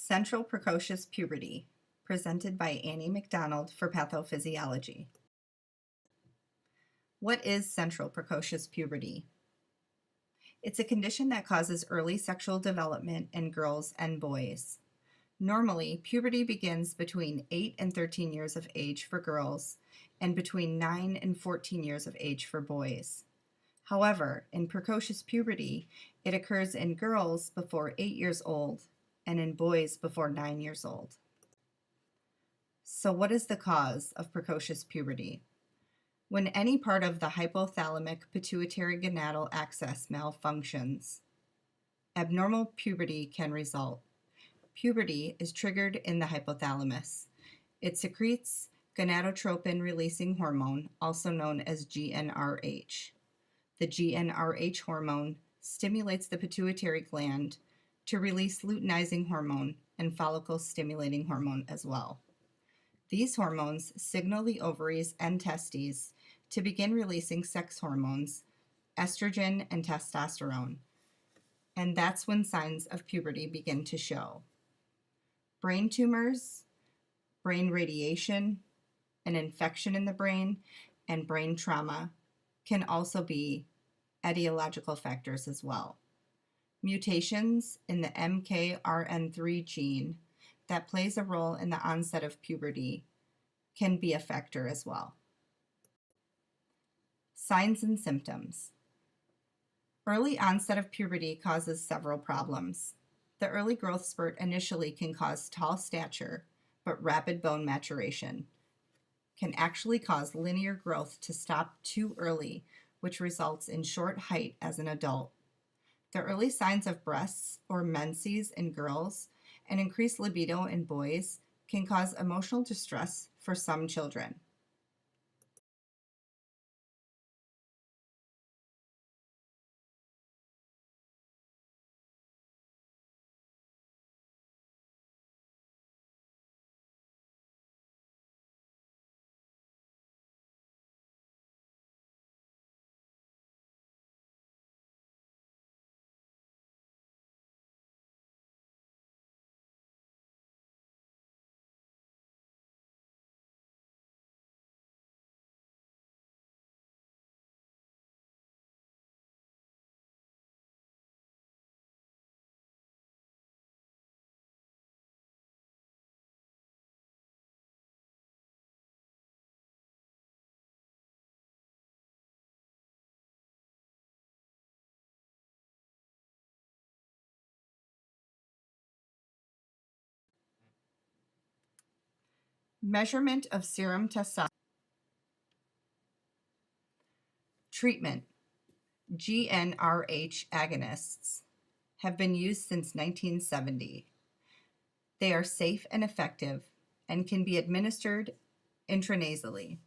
Central Precocious Puberty, presented by Annie McDonald for Pathophysiology. What is central precocious puberty? It's a condition that causes early sexual development in girls and boys. Normally, puberty begins between 8 and 13 years of age for girls and between 9 and 14 years of age for boys. However, in precocious puberty, it occurs in girls before 8 years old and in boys before 9 years old. So what is the cause of precocious puberty? When any part of the hypothalamic pituitary gonadal axis malfunctions, abnormal puberty can result. Puberty is triggered in the hypothalamus. It secretes gonadotropin-releasing hormone, also known as GnRH. The GnRH hormone stimulates the pituitary gland to release luteinizing hormone and follicle-stimulating hormone as well. These hormones signal the ovaries and testes to begin releasing sex hormones, estrogen and testosterone, and that's when signs of puberty begin to show. Brain tumors, brain radiation, an infection in the brain, and brain trauma can also be etiological factors as well. Mutations in the MKRN3 gene that plays a role in the onset of puberty can be a factor as well. Signs and symptoms. Early onset of puberty causes several problems. The early growth spurt initially can cause tall stature, but rapid bone maturation can actually cause linear growth to stop too early, which results in short height as an adult. The early signs of breasts or menses in girls and increased libido in boys can cause emotional distress for some children. Measurement of serum testosterone. Treatment. GnRH agonists have been used since 1970. They are safe and effective and can be administered intranasally.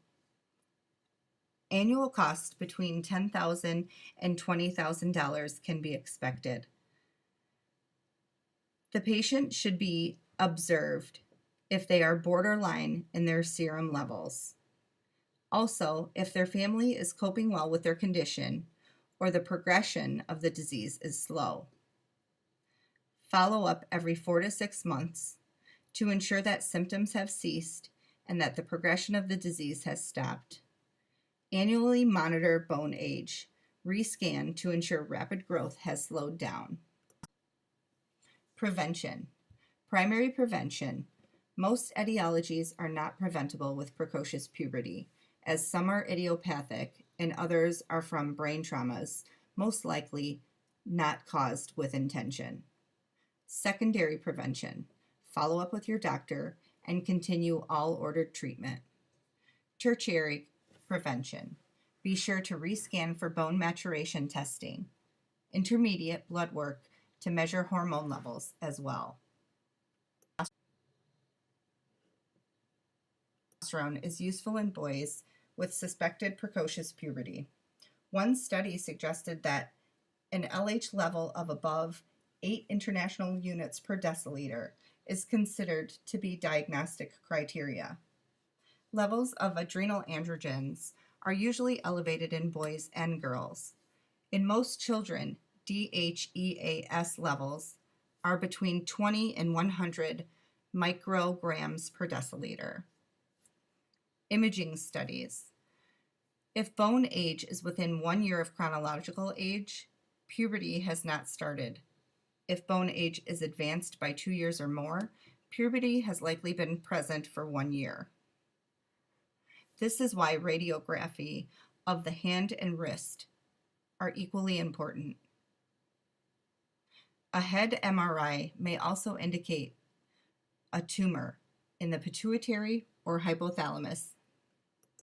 Annual cost between $10,000 and $20,000 can be expected. The patient should be observed if they are borderline in their serum levels. Also, if their family is coping well with their condition or the progression of the disease is slow. Follow up every 4 to 6 months to ensure that symptoms have ceased and that the progression of the disease has stopped. Annually monitor bone age. Rescan to ensure rapid growth has slowed down. Prevention. Primary prevention. Most etiologies are not preventable with precocious puberty, as some are idiopathic and others are from brain traumas, most likely not caused with intention. Secondary prevention. Follow up with your doctor and continue all ordered treatment. Tertiary prevention. Be sure to rescan for bone maturation testing. Intermediate blood work to measure hormone levels as well. Testosterone is useful in boys with suspected precocious puberty. One study suggested that an LH level of above 8 international units per deciliter is considered to be diagnostic criteria. Levels of adrenal androgens are usually elevated in boys and girls. In most children, DHEAS levels are between 20 and 100 micrograms per deciliter. Imaging studies. If bone age is within 1 year of chronological age, puberty has not started. If bone age is advanced by 2 years or more, puberty has likely been present for 1 year. This is why radiography of the hand and wrist are equally important. A head MRI may also indicate a tumor in the pituitary or hypothalamus